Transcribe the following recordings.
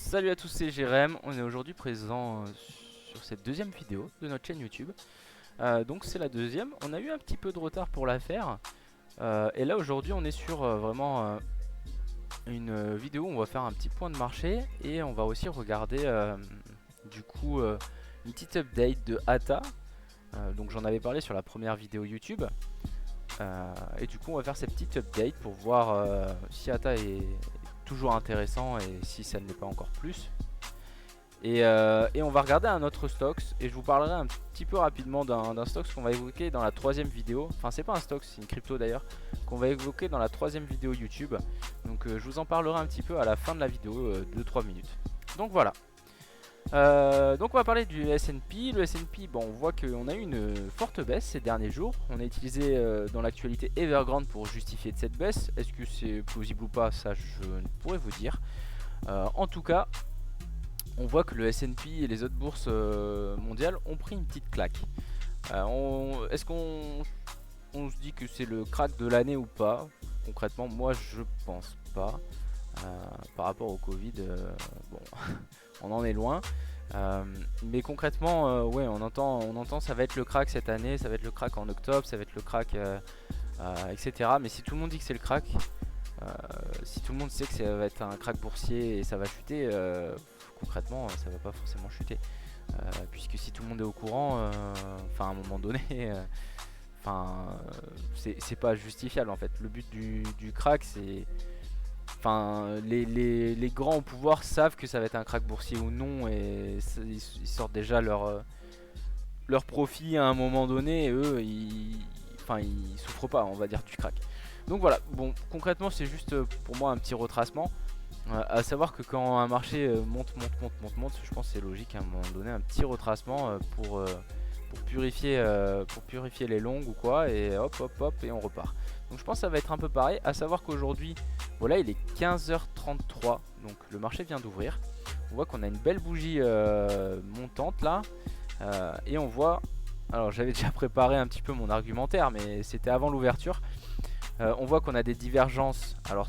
Salut à tous, c'est Jérém. On est aujourd'hui présent sur cette deuxième vidéo de notre chaîne YouTube. Donc c'est la deuxième. On a eu un petit peu de retard pour la faire. Et là aujourd'hui on est sur vraiment une vidéo où on va faire un petit point de marché. Et on va aussi regarder du coup une petite update de Hata. Donc j'en avais parlé sur la première vidéo YouTube. Et du coup on va faire cette petite update pour voir si Hata est toujours intéressant et si ça ne l'est pas encore plus. Et on va regarder un autre stocks et je vous parlerai un petit peu rapidement d'un stocks qu'on va évoquer dans la troisième vidéo. Enfin c'est pas un stocks, c'est une crypto d'ailleurs, qu'on va évoquer dans la troisième vidéo YouTube. Donc je vous en parlerai un petit peu à la fin de la vidéo, 2-3 minutes. Donc voilà. Donc on va parler du S&P. Le S&P, bon, on voit qu'on a eu une forte baisse ces derniers jours. On a utilisé dans l'actualité Evergrande pour justifier de cette baisse. Est-ce que c'est plausible ou pas? Ça je ne pourrais vous dire. En tout cas, on voit que le S&P et les autres bourses mondiales ont pris une petite claque. Est-ce qu'on se dit que c'est le crack de l'année ou pas? Concrètement, moi je pense pas. Par rapport au Covid, bon, on en est loin. Mais concrètement, ouais, on entend ça va être le crack cette année, ça va être le crack en octobre, ça va être le crack, etc. Mais si tout le monde dit que c'est le crack, si tout le monde sait que ça va être un crack boursier et ça va chuter, concrètement ça va pas forcément chuter. Puisque si tout le monde est au courant, enfin à un moment donné, c'est pas justifiable en fait. Le but du crack, c'est... Enfin, les grands au pouvoir savent que ça va être un crack boursier ou non et ils sortent déjà leur profit à un moment donné et eux, ils souffrent pas, on va dire, du crack. Donc voilà, bon, concrètement, c'est juste pour moi un petit retracement. À savoir que quand un marché monte, je pense que c'est logique à un moment donné, un petit retracement pour purifier les longues ou quoi, et hop hop hop, et on repart. Donc je pense que ça va être un peu pareil, à savoir qu'aujourd'hui, voilà, il est 15h33, donc le marché vient d'ouvrir. On voit qu'on a une belle bougie montante là, et on voit, alors j'avais déjà préparé un petit peu mon argumentaire, mais c'était avant l'ouverture. On voit qu'on a des divergences, alors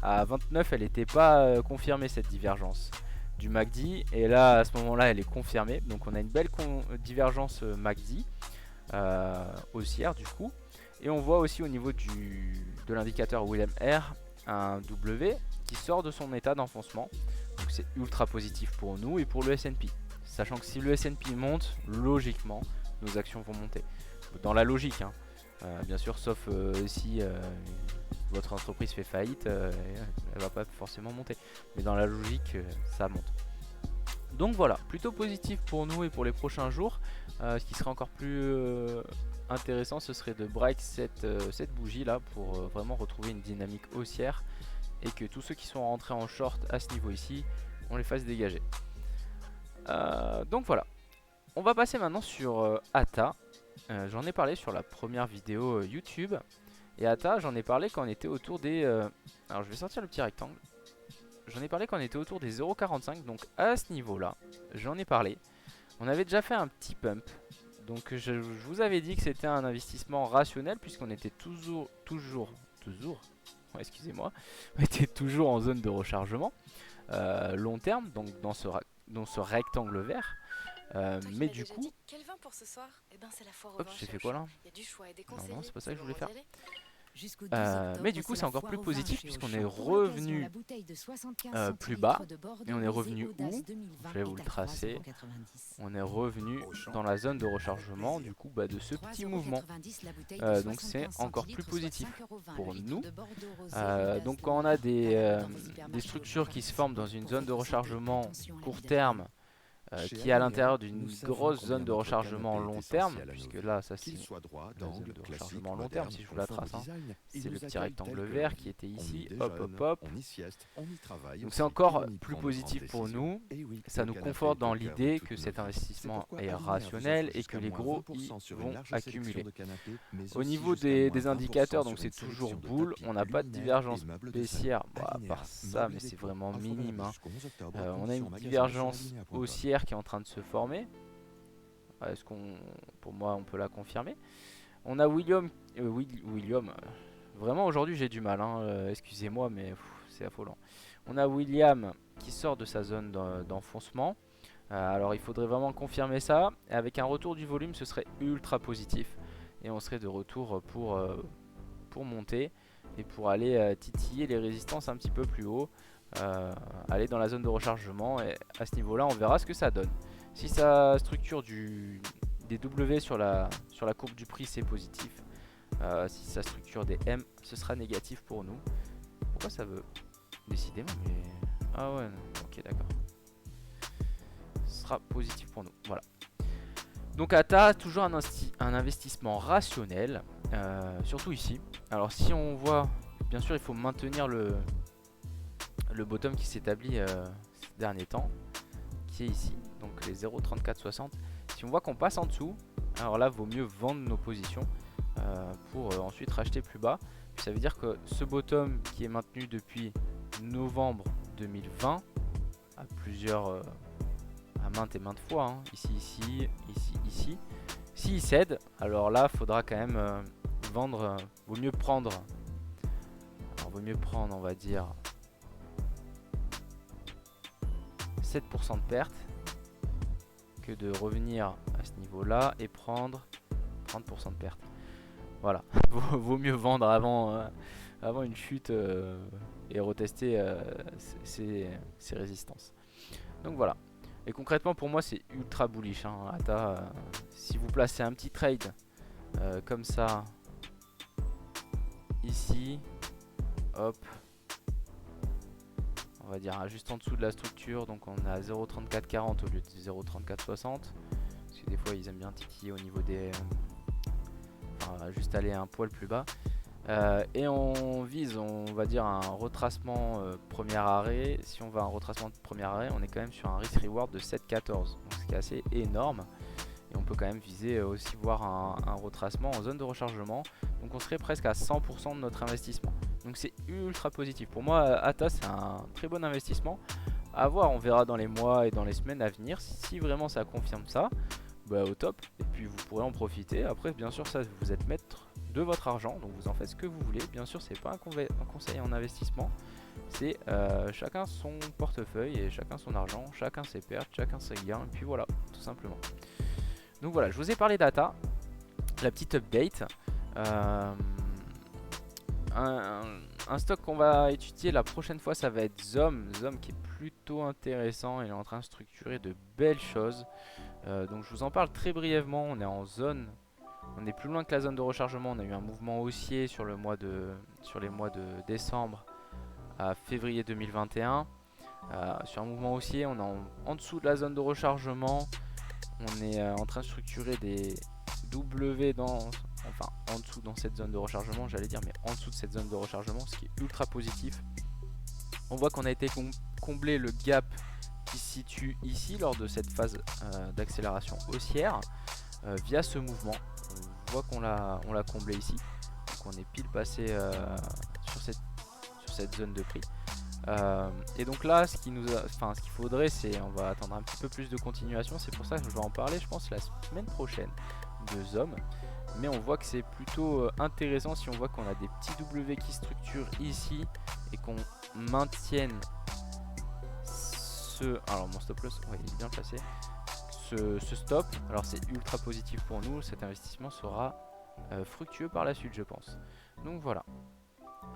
à 29 elle n'était pas confirmée cette divergence du MACD, et là à ce moment là elle est confirmée, donc on a une belle divergence MACD haussière du coup, et on voit aussi au niveau de l'indicateur William R un W qui sort de son état d'enfoncement, donc c'est ultra positif pour nous et pour le S&P, sachant que si le S&P monte, logiquement nos actions vont monter, dans la logique hein. Bien sûr, sauf si votre entreprise fait faillite, elle va pas forcément monter. Mais dans la logique, ça monte. Donc voilà, plutôt positif pour nous et pour les prochains jours. Ce qui serait encore plus intéressant, ce serait de break cette bougie là pour vraiment retrouver une dynamique haussière et que tous ceux qui sont rentrés en short à ce niveau ici, on les fasse dégager. Donc voilà, on va passer maintenant sur Hata. J'en ai parlé sur la première vidéo YouTube. Et Hata, j'en ai parlé quand on était autour des... alors je vais sortir le petit rectangle. J'en ai parlé quand on était autour des 0,45. Donc à ce niveau-là, j'en ai parlé. On avait déjà fait un petit pump. Donc je vous avais dit que c'était un investissement rationnel puisqu'on était toujours, ouais, excusez-moi, on était toujours en zone de rechargement long terme, donc dans ce rectangle vert. Mais du coup, quel vin pour ce soir? Eh ben, c'est la foire au hop, vin j'ai fait quoi cherche. là? Il y a du choix et des Non, non, conseillers. c'est pas ça C'est que le je voulais moment faire. d'y aller. Jusqu'au 12 Mais octobre, du coup, c'est c'est la encore plus foire au vin positif chez puisqu'on est Auchan. Pour l'occasion, la revenu bouteille de 75 plus bas. centilitres de Et Bordeaux on est Rosé revenu Audace où? 2020 Je vais vous est le à tracer. 3,90 €. On est revenu dans la zone de rechargement du coup de ce petit mouvement. 3,90 € la bouteille de Donc c'est 75 encore plus centilitres, soit positif 5,20 € pour le litre nous. de Bordeaux Rosé Audace Donc quand on a 2020, valable dans vos des hypermarchés Auchan structures qui se forment participants. dans une Pour zone de votre santé, rechargement attention à court l'abus d'alcool. terme, Chez qui est à ADM, l'intérieur nous d'une savons grosse combien zone de notre rechargement canapé est long terme, essentiel à nos puisque vies. là ça Qu'il c'est soit droit, la zone d'angle, de classique, rechargement long terme moderne, si je vous la conforme au trace, hein. design, C'est il le nous petit accueille rectangle tel que vert l'on qui vit. était On ici, y hop hop déjeune, hop. on y sieste, on y travaille Donc c'est aussi, et encore on y plus prend nos grandes positif pour décisions. nous. Et oui, Ça le nous canapé conforte est au dans cœur de l'idée toutes que nos cet vies. C'est investissement pourquoi est ADM vous offre rationnel et que jusqu'à les moins gros y 20% sur une vont large sélection accumuler. de canapés, mais Au aussi niveau jusqu'à moins des 20% indicateurs, donc sur c'est une toujours sélection de boule, tapis, on n'a pas de luminaires et divergence meubles de salon. baissière, bah, à part Alinéa, ça, meubles mais c'est déco, vraiment offre minime, valable hein. jusqu'au 11 octobre, On a conditions une en magasin et sur divergence alinéa.com. haussière qui est en train de se former. Est-ce qu'on, pour moi, on peut la confirmer? On a William. Vraiment aujourd'hui j'ai du mal, hein, excusez-moi, mais c'est affolant. On a William qui sort de sa zone d'enfoncement. Alors il faudrait vraiment confirmer ça. Avec un retour du volume, ce serait ultra positif. Et on serait de retour pour monter et pour aller titiller les résistances un petit peu plus haut. Aller dans la zone de rechargement. Et à ce niveau-là, on verra ce que ça donne. Si sa structure des W sur la courbe du prix, c'est positif. Si sa structure des M, ce sera négatif pour nous. Pourquoi ça veut... Décidément, mais... Ah ouais, ok, d'accord. Ce sera positif pour nous, voilà. Donc ATA, toujours un investissement rationnel, surtout ici. Alors si on voit, bien sûr il faut maintenir le bottom qui s'établit ces derniers temps, qui est ici, donc les 0,3460. Si on voit qu'on passe en dessous, alors là vaut mieux vendre nos positions pour ensuite racheter plus bas. Puis ça veut dire que ce bottom qui est maintenu depuis novembre 2020 à plusieurs... à maintes et maintes fois, hein. Ici, s'il cède, alors là faudra quand même vendre, vaut mieux prendre, on va dire 7% de perte que de revenir à ce niveau là et prendre 30% de perte. Voilà, vaut mieux vendre avant une chute et retester ses résistances. Donc voilà. Et concrètement pour moi c'est ultra bullish, hein. ATA, si vous placez un petit trade comme ça ici, hop, on va dire juste en dessous de la structure, donc on est à 0,3440 au lieu de 0,3460, parce que des fois ils aiment bien titiller au niveau des... enfin, juste aller un poil plus bas. Et on vise, on va dire, un retracement premier arrêt. Si on va un retracement de premier arrêt, on est quand même sur un risk reward de 7,14, donc ce qui est assez énorme. Et on peut quand même viser aussi voir un retracement en zone de rechargement. Donc on serait presque à 100% de notre investissement. Donc c'est ultra positif. Pour moi, ATA c'est un très bon investissement. À voir, on verra dans les mois et dans les semaines à venir. Si vraiment ça confirme ça, bah au top. Et puis vous pourrez en profiter. Après, bien sûr, ça vous êtes maître de votre argent, donc vous en faites ce que vous voulez. Bien sûr, c'est pas un conseil en investissement, c'est chacun son portefeuille et chacun son argent, chacun ses pertes, chacun ses gains, et puis voilà, tout simplement. Donc voilà, je vous ai parlé d'ATA, la petite update. Un stock qu'on va étudier la prochaine fois, ça va être ZOM qui est plutôt intéressant. Il est en train de structurer de belles choses, donc je vous en parle très brièvement. On est en zone... On est plus loin que la zone de rechargement. On a eu un mouvement haussier sur les mois de décembre à février 2021. Sur un mouvement haussier, on est en dessous de la zone de rechargement. On est en train de structurer des W enfin en dessous dans cette zone de rechargement, j'allais dire, mais en dessous de cette zone de rechargement, ce qui est ultra positif. On voit qu'on a été combler le gap qui se situe ici lors de cette phase d'accélération haussière via ce mouvement. On voit qu'on l'a comblé ici, donc on est pile passé sur cette zone de prix. Et donc là, ce qu'il faudrait, c'est, on va attendre un petit peu plus de continuation. C'est pour ça que je vais en parler, je pense, la semaine prochaine de ZOM. Mais on voit que c'est plutôt intéressant si on voit qu'on a des petits W qui structurent ici et qu'on maintienne ce... Alors mon stop loss, ouais, il est bien placé. Ce stop, alors c'est ultra positif pour nous. Cet investissement sera fructueux par la suite, je pense. Donc voilà.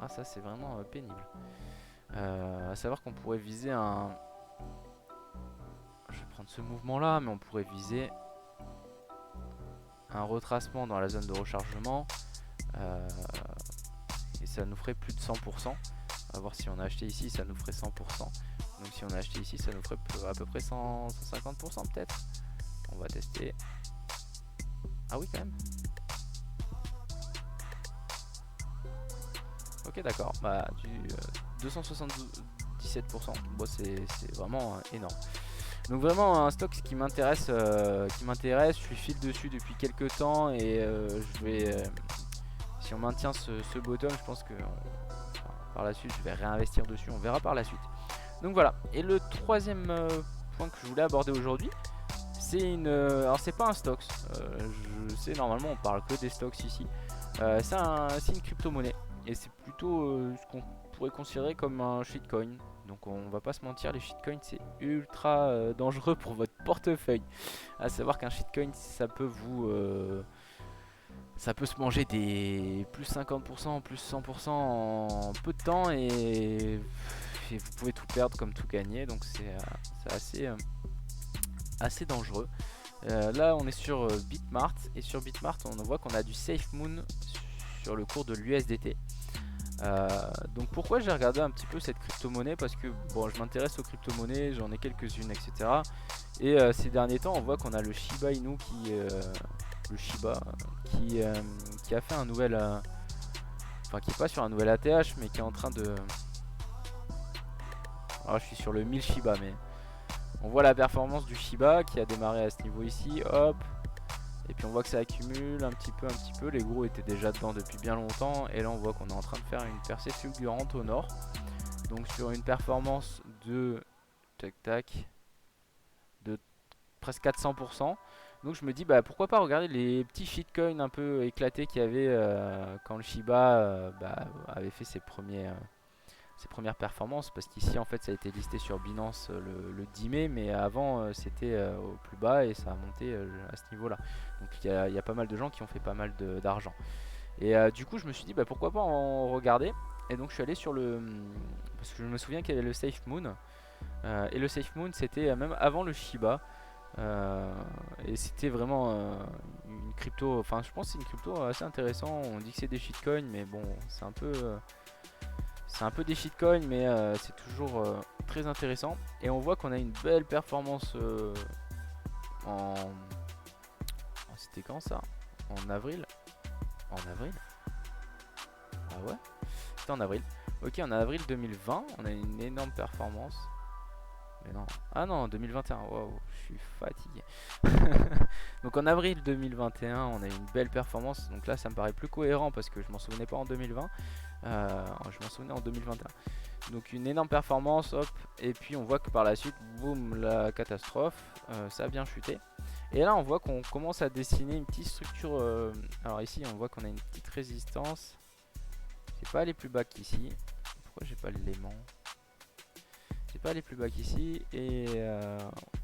Ah, ça c'est vraiment pénible. À savoir qu'on pourrait viser un... Je vais prendre ce mouvement là, mais on pourrait viser un retracement dans la zone de rechargement. Et ça nous ferait plus de 100%. On va voir si on a acheté ici, ça nous ferait 100%. Donc si on a acheté ici, ça nous ferait à peu près 150% peut-être. On va tester. Ah oui, quand même. Ok, d'accord. Bah, du 277%. Bon, c'est vraiment énorme. Donc vraiment un stock qui m'intéresse. Je suis fil dessus depuis quelques temps et je vais... si on maintient ce bottom, je pense que par la suite, je vais réinvestir dessus. On verra par la suite. Donc voilà. Et le troisième point que je voulais aborder aujourd'hui, c'est une... alors c'est pas un stocks. Je sais, normalement on parle que des stocks ici. C'est une crypto-monnaie. Et c'est plutôt ce qu'on pourrait considérer comme un shitcoin. Donc on va pas se mentir, les shitcoins c'est ultra dangereux pour votre portefeuille. À savoir qu'un shitcoin ça peut se manger des plus 50%, plus 100% en peu de temps et vous pouvez tout perdre comme tout gagner. Donc c'est assez dangereux. Là on est sur Bitmart et sur Bitmart on voit qu'on a du SafeMoon sur le cours de l'USDT. Donc pourquoi j'ai regardé un petit peu cette crypto-monnaie, parce que bon, je m'intéresse aux crypto-monnaies, j'en ai quelques-unes, etc. Et ces derniers temps on voit qu'on a le Shiba Inu qui a fait un nouvel enfin qui est pas sur un nouvel ATH mais qui est en train de... Alors je suis sur le 1000 Shiba, mais on voit la performance du Shiba qui a démarré à ce niveau ici, hop. Et puis on voit que ça accumule un petit peu, les gros étaient déjà dedans depuis bien longtemps. Et là on voit qu'on est en train de faire une percée fulgurante au nord. Donc sur une performance de de presque 400%. Donc je me dis bah pourquoi pas regarder les petits shitcoins un peu éclatés qu'il y avait quand le Shiba avait fait ses premières performances, parce qu'ici en fait ça a été listé sur Binance le 10 mai, mais avant c'était au plus bas et ça a monté à ce niveau là. Donc il y a pas mal de gens qui ont fait pas mal d'argent. Et du coup je me suis dit bah pourquoi pas en regarder. Et donc je suis allé sur parce que je me souviens qu'il y avait le SafeMoon. Et le SafeMoon c'était même avant le Shiba. Et c'était vraiment une crypto, enfin je pense que c'est une crypto assez intéressante. On dit que c'est des shitcoins, mais bon c'est un peu des shitcoins, mais c'est toujours très intéressant. Et on voit qu'on a une belle performance c'était quand ça? En avril? En avril? Ah ouais? C'était en avril. Ok, en avril 2020, on a une énorme performance. Mais non. Ah non, 2021. Waouh, je suis fatigué. Donc en avril 2021, on a une belle performance. Donc là, ça me paraît plus cohérent parce que je m'en souvenais pas en 2020. Je m'en souvenais en 2021. Donc une énorme performance, hop. Et puis on voit que par la suite, boum, la catastrophe. Ça a bien chuté. Et là, on voit qu'on commence à dessiner une petite structure. Alors ici, on voit qu'on a une petite résistance. C'est pas aller plus bas qu'ici. Pourquoi j'ai pas l'élément? C'est pas aller plus bas qu'ici. Et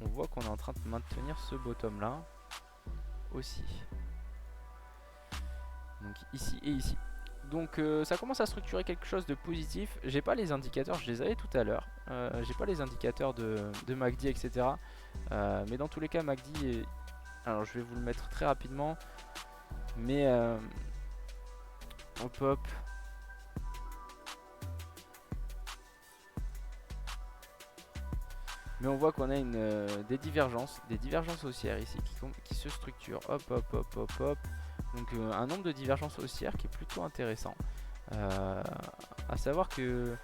on voit qu'on est en train de maintenir ce bottom là aussi. Donc ici et ici. Donc ça commence à structurer quelque chose de positif. J'ai pas les indicateurs, je les avais tout à l'heure. J'ai pas les indicateurs de MACD, etc. Mais dans tous les cas, MACD est... Alors je vais vous le mettre très rapidement. Mais hop hop. Mais on voit qu'on a des divergences haussières ici qui se structurent. Hop hop hop hop hop. Donc un nombre de divergences haussières qui est plutôt intéressant. À savoir que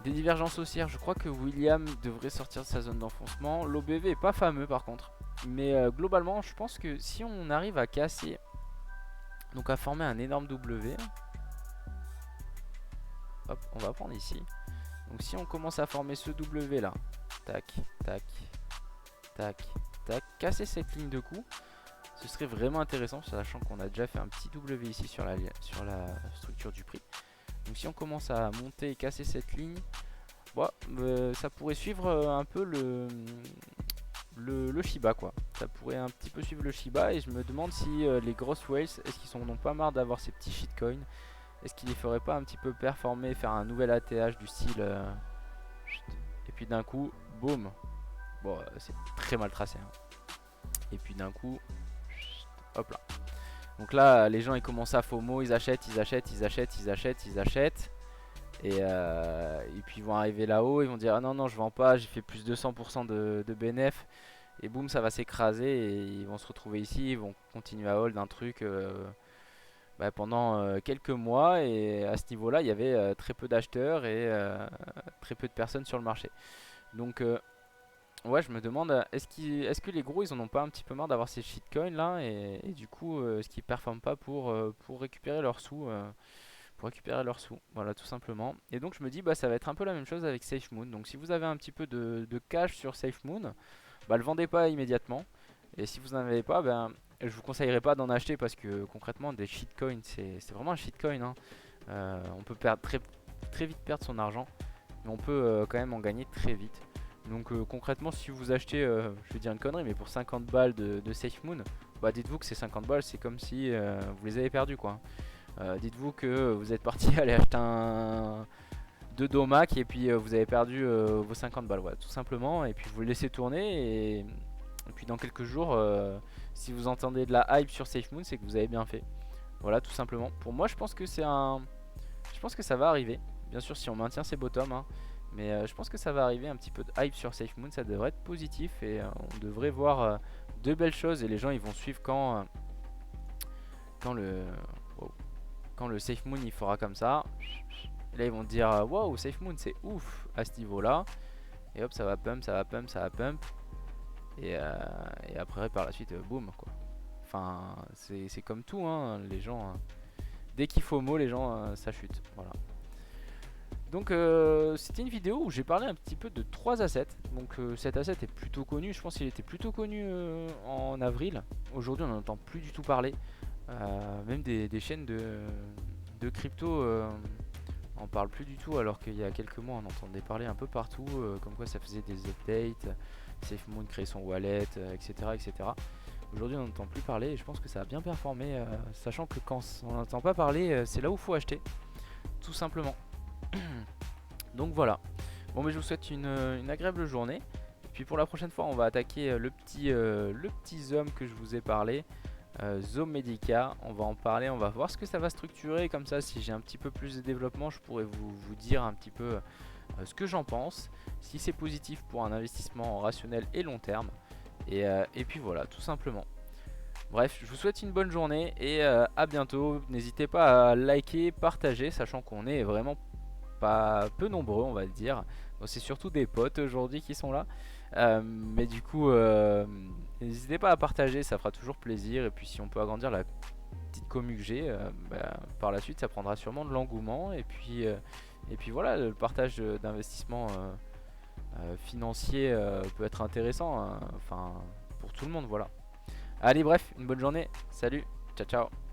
des divergences haussières, je crois que William devrait sortir de sa zone d'enfoncement. L'OBV est pas fameux par contre. Mais globalement, je pense que si on arrive à casser, donc à former un énorme W, hop, on va prendre ici. Donc si on commence à former ce W là, tac, tac, tac, tac, casser cette ligne de coup, ce serait vraiment intéressant, sachant qu'on a déjà fait un petit W ici sur la structure du prix. Donc si on commence à monter et casser cette ligne, bon, ça pourrait suivre un peu le Shiba quoi. Ça pourrait un petit peu suivre le Shiba, et je me demande si les grosses whales, est-ce qu'ils n'ont pas marre d'avoir ces petits shitcoins? Est-ce qu'il les ferait pas un petit peu performer, faire un nouvel ATH du style et puis d'un coup, boum. Bon, c'est très mal tracé hein. Et puis d'un coup, hop là. Donc là, les gens ils commencent à FOMO, ils achètent. Et puis ils vont arriver là-haut, ils vont dire ah non je vends pas, j'ai fait plus de 100% de bénéf. Et boum, ça va s'écraser et ils vont se retrouver ici, ils vont continuer à hold un truc pendant quelques mois. Et à ce niveau-là, il y avait très peu d'acheteurs et très peu de personnes sur le marché. Donc ouais, je me demande, est-ce que les gros ils en ont pas un petit peu marre d'avoir ces shitcoins là, et du coup est-ce qu'ils performent pas pour récupérer leurs sous, voilà tout simplement. Et donc je me dis bah ça va être un peu la même chose avec SafeMoon. Donc si vous avez un petit peu de cash sur SafeMoon, bah le vendez pas immédiatement. Et si vous n'en avez pas, ben je vous conseillerais pas d'en acheter, parce que concrètement des shitcoins c'est vraiment un shitcoin hein. On peut perdre très vite perdre son argent. mais on peut quand même en gagner très vite. Donc concrètement, si vous achetez, je vais dire une connerie, mais pour 50 balles de SafeMoon, bah dites-vous que ces 50 balles, c'est comme si vous les avez perdues, quoi. Dites-vous que vous êtes parti aller acheter deux domacs et puis vous avez perdu vos 50 balles, voilà, tout simplement. Et puis vous le laissez tourner et puis dans quelques jours, si vous entendez de la hype sur SafeMoon, c'est que vous avez bien fait. Voilà, tout simplement. Pour moi, je pense que je pense que ça va arriver. Bien sûr, si on maintient ses bottoms, hein. Mais je pense que ça va arriver, un petit peu de hype sur SafeMoon, ça devrait être positif et on devrait voir de belles choses et les gens ils vont suivre quand le quand le SafeMoon il fera comme ça. Et là ils vont dire waouh, SafeMoon c'est ouf à ce niveau là. Et hop, ça va pump, ça va pump, ça va pump. Et après par la suite boum quoi. Enfin c'est comme tout hein, les gens dès qu'il faut mot les gens ça chute, voilà. Donc c'était une vidéo où j'ai parlé un petit peu de 3 assets. Donc cet asset est plutôt connu, je pense qu'il était plutôt connu en avril. Aujourd'hui on n'en entend plus du tout parler. Même des chaînes de crypto en parlent plus du tout, alors qu'il y a quelques mois on entendait parler un peu partout, comme quoi ça faisait des updates, SafeMoon créait son wallet, etc. etc. Aujourd'hui on n'entend plus parler et je pense que ça a bien performé, sachant que quand on n'entend pas parler, c'est là où il faut acheter, tout simplement. Donc voilà. Bon mais je vous souhaite une agréable journée. Et puis pour la prochaine fois on va attaquer le petit Zom que je vous ai parlé, Zomedica. On va en parler, on va voir ce que ça va structurer. Comme ça si j'ai un petit peu plus de développement je pourrais vous dire un petit peu ce que j'en pense, si c'est positif pour un investissement rationnel et long terme. Et puis voilà, tout simplement. Bref, je vous souhaite une bonne journée et à bientôt. N'hésitez pas à liker, partager, sachant qu'on est vraiment pas peu nombreux on va le dire. Bon, c'est surtout des potes aujourd'hui qui sont là. Mais du coup n'hésitez pas à partager, ça fera toujours plaisir. Et puis si on peut agrandir la petite commu que j'ai, par la suite ça prendra sûrement de l'engouement. Et puis voilà, le partage d'investissement financier peut être intéressant hein, enfin pour tout le monde, voilà. Allez bref, une bonne journée, salut, ciao ciao.